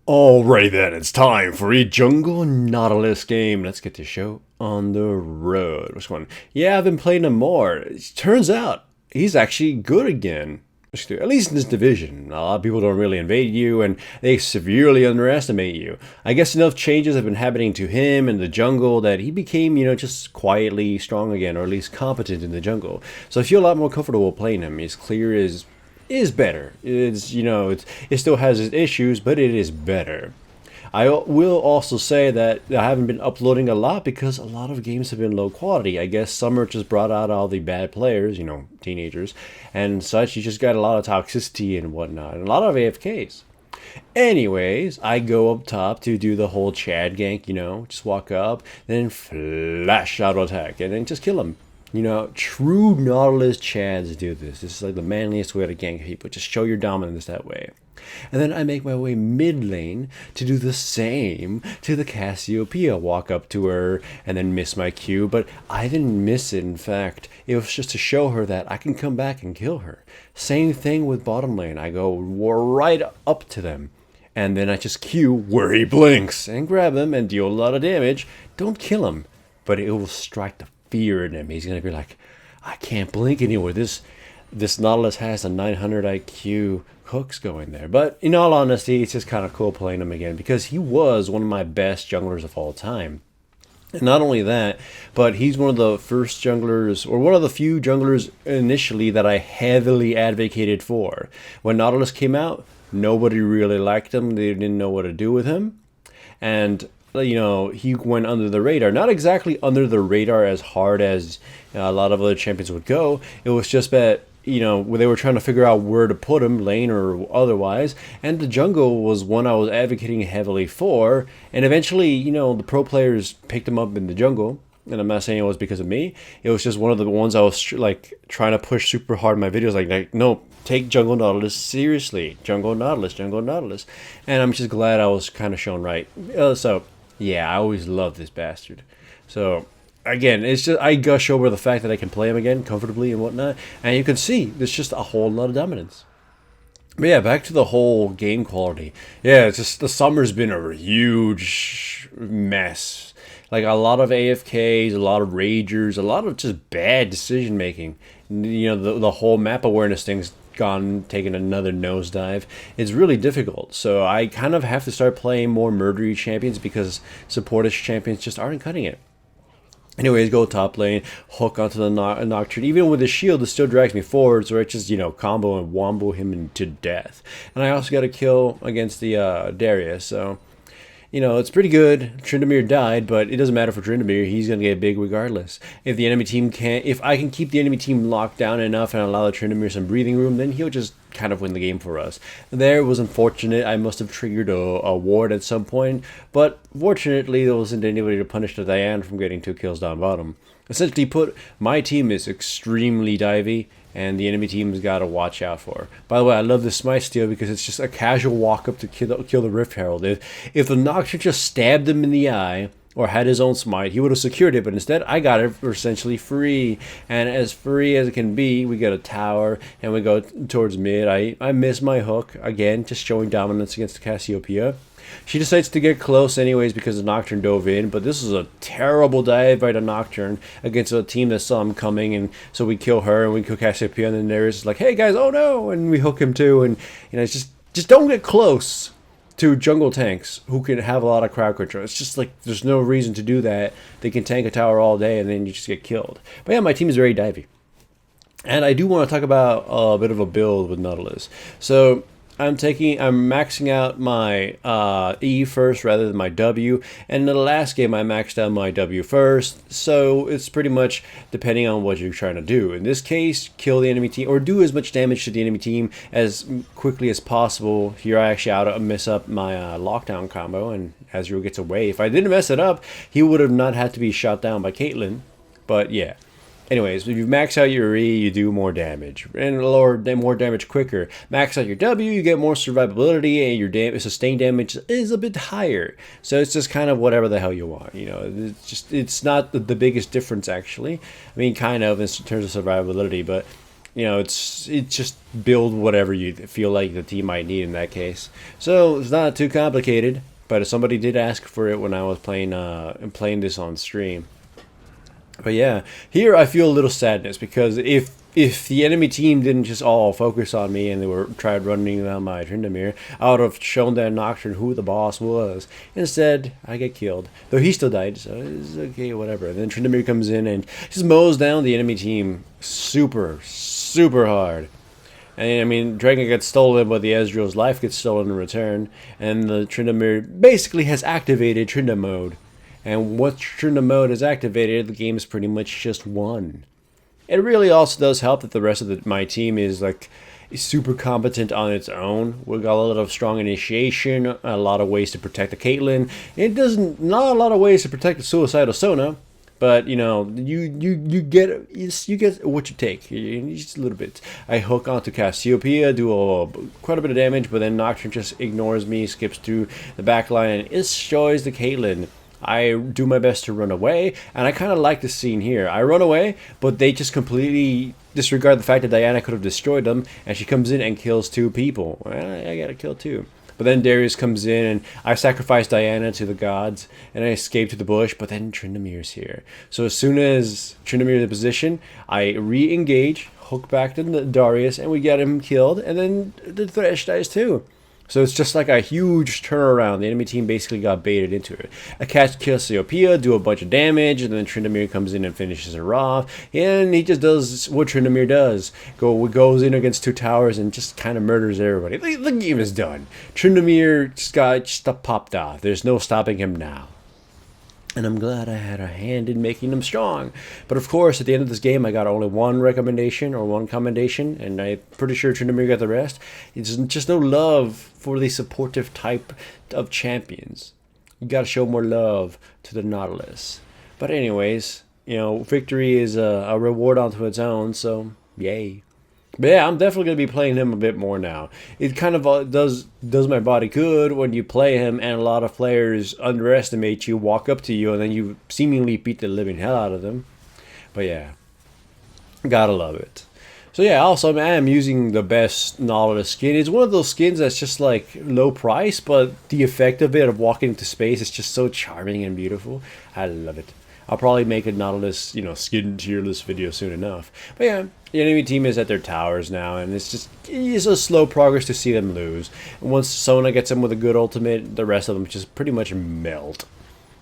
Alrighty then, it's time for a Jungle Nautilus game. Let's get the show on the road. Which one? Yeah, I've been playing him more. It turns out he's actually good again. At least in this division. A lot of people don't really invade you and they severely underestimate you. I guess enough changes have been happening to him in the jungle that he became, just quietly strong again, or at least competent in the jungle. So I feel a lot more comfortable playing him. He's clear as is better. It still has its issues, but it is better. I will also say that I haven't been uploading a lot because a lot of games have been low quality. I guess summer just brought out all the bad players, teenagers and such. You just got a lot of toxicity and whatnot, and a lot of AFKs. Anyways, I go up top to do the whole Chad gank, just walk up, then flash auto attack, and then just kill him. True Nautilus Chads do this. This is like the manliest way to gank people. Just show your dominance that way. And then I make my way mid lane to do the same to the Cassiopeia. Walk up to her and then miss my Q. But I didn't miss it, in fact. It was just to show her that I can come back and kill her. Same thing with bottom lane. I go right up to them. And then I just Q where he blinks and grab him and deal a lot of damage. Don't kill him, but it will strike the fear in him. He's gonna be like, I can't blink anymore. This Nautilus has a 900 IQ hooks going there. But in all honesty, it's just kind of cool playing him again because he was one of my best junglers of all time. And not only that, but he's one of the first junglers, or one of the few junglers initially that I heavily advocated for. When Nautilus came out, nobody really liked him. They didn't know what to do with him. And he went under the radar. Not exactly under the radar as hard as a lot of other champions would go. It was just that, when they were trying to figure out where to put him, lane or otherwise. And the jungle was one I was advocating heavily for. And eventually, the pro players picked him up in the jungle. And I'm not saying it was because of me. It was just one of the ones I was trying to push super hard in my videos. Like no, take Jungle Nautilus seriously. Jungle Nautilus, Jungle Nautilus. And I'm just glad I was kind of shown right. Yeah, I always loved this bastard. So, again, it's just I gush over the fact that I can play him again comfortably and whatnot. And you can see there's just a whole lot of dominance. But yeah, back to the whole game quality. Yeah, it's just the summer's been a huge mess. Like a lot of AFKs, a lot of ragers, a lot of just bad decision making. The whole map awareness thing's taken another nosedive. It's really difficult. So I kind of have to start playing more murdery champions because supportish champions just aren't cutting it. Anyways, go top lane, hook onto the Nocturne. Even with the shield, it still drags me forward, so I just, combo and wombo him into death. And I also got a kill against the Darius, so it's pretty good. Tryndamere died, but it doesn't matter for Tryndamere. He's going to get big regardless. If the enemy team if I can keep the enemy team locked down enough and allow the Tryndamere some breathing room, then he'll just kind of win the game for us. There was unfortunate. I must have triggered a ward at some point, but fortunately there wasn't anybody to punish the Diane from getting 2 kills down bottom. Essentially put, my team is extremely divey, and the enemy team's got to watch out for. By the way, I love this smite steal because it's just a casual walk up to kill the Rift Herald. If the Nocturne just stabbed him in the eye or had his own smite, he would have secured it, but instead I got it for essentially free. And as free as it can be, we get a tower and we go towards mid. I miss my hook, again, just showing dominance against the Cassiopeia. She decides to get close anyways because the Nocturne dove in, but this is a terrible dive by the Nocturne against a team that saw him coming, and so we kill her and we kill Cassiopeia, and then there's like, hey guys, oh no, and we hook him too, and it's just don't get close to jungle tanks who can have a lot of crowd control. It's just like there's no reason to do that. They can tank a tower all day and then you just get killed. But yeah, my team is very divey. And I do want to talk about a bit of a build with Nautilus. So I'm maxing out my E first rather than my W, and in the last game I maxed out my W first, so it's pretty much depending on what you're trying to do. In this case, kill the enemy team, or do as much damage to the enemy team as quickly as possible. Here I actually mess up my lockdown combo, and Azrael gets away. If I didn't mess it up, he would have not had to be shot down by Caitlyn, but yeah. Anyways, if you max out your E, you do more damage, and more damage quicker. Max out your W, you get more survivability, and your sustained damage is a bit higher. So it's just kind of whatever the hell you want. It's not the biggest difference actually. I mean, kind of in terms of survivability, but You know, it's just build whatever you feel like the team might need in that case. So it's not too complicated. But somebody did ask for it when I was playing this on stream. But yeah, here I feel a little sadness because if the enemy team didn't just all focus on me and they were tried running down my Tryndamere, I would have shown that Nocturne who the boss was. Instead, I get killed. Though he still died, so it's okay, whatever. And then Tryndamere comes in and just mows down the enemy team super, super hard. And I mean, Dragon gets stolen, but the Ezreal's life gets stolen in return. And the Tryndamere basically has activated Trynda mode. And once Trynda mode is activated, the game is pretty much just won. It really also does help that the rest of my team is like super competent on its own. We got a lot of strong initiation, a lot of ways to protect the Caitlyn. It doesn't, not a lot of ways to protect the suicidal Sona, but you know, you get what you take, just a little bit. I hook onto Cassiopeia, do quite a bit of damage, but then Nocturne just ignores me, skips through the back line, and destroys the Caitlyn. I do my best to run away, and I kind of like this scene here. I run away, but they just completely disregard the fact that Diana could have destroyed them, and she comes in and kills 2 people. Well, I gotta kill 2. But then Darius comes in, and I sacrifice Diana to the gods, and I escape to the bush, but then Tryndamere's here. So as soon as Tryndamere's in position, I re-engage, hook back to Darius, and we get him killed, and then the Thresh dies too. So it's just like a huge turnaround. The enemy team basically got baited into it. I catch Cassiopeia, do a bunch of damage, and then Tryndamere comes in and finishes her off. And he just does what Tryndamere does. Goes in against 2 towers and just kind of murders everybody. The game is done. Tryndamere just popped off. There's no stopping him now. And I'm glad I had a hand in making them strong. But of course, at the end of this game, I got only 1 recommendation or 1 commendation, and I'm pretty sure Tryndamere got the rest. It's just no love for the supportive type of champions. You gotta show more love to the Nautilus. But anyways, you know, victory is a reward unto its own, so yay. But yeah, I'm definitely going to be playing him a bit more now. It kind of does my body good when you play him and a lot of players underestimate you, walk up to you, and then you seemingly beat the living hell out of them. But yeah, gotta love it. So yeah, also I am using the best Nautilus skin. It's one of those skins that's just like low price, but the effect of it, of walking into space, is just so charming and beautiful. I love it. I'll probably make a Nautilus, you know, skin tier list video soon enough. But yeah, the enemy team is at their towers now, and it's a slow progress to see them lose. And once Sona gets them with a good ultimate, the rest of them just pretty much melt.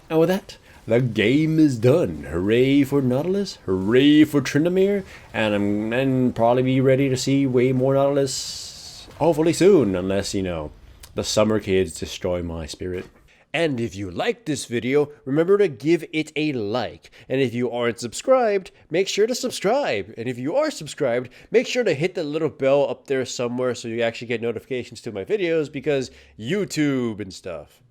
And with that, the game is done. Hooray for Nautilus, hooray for Tryndamere, and I'm probably be ready to see way more Nautilus hopefully soon, unless, you know, the summer kids destroy my spirit. And if you liked this video, remember to give it a like. And if you aren't subscribed, make sure to subscribe. And if you are subscribed, make sure to hit the little bell up there somewhere so you actually get notifications to my videos, because YouTube and stuff.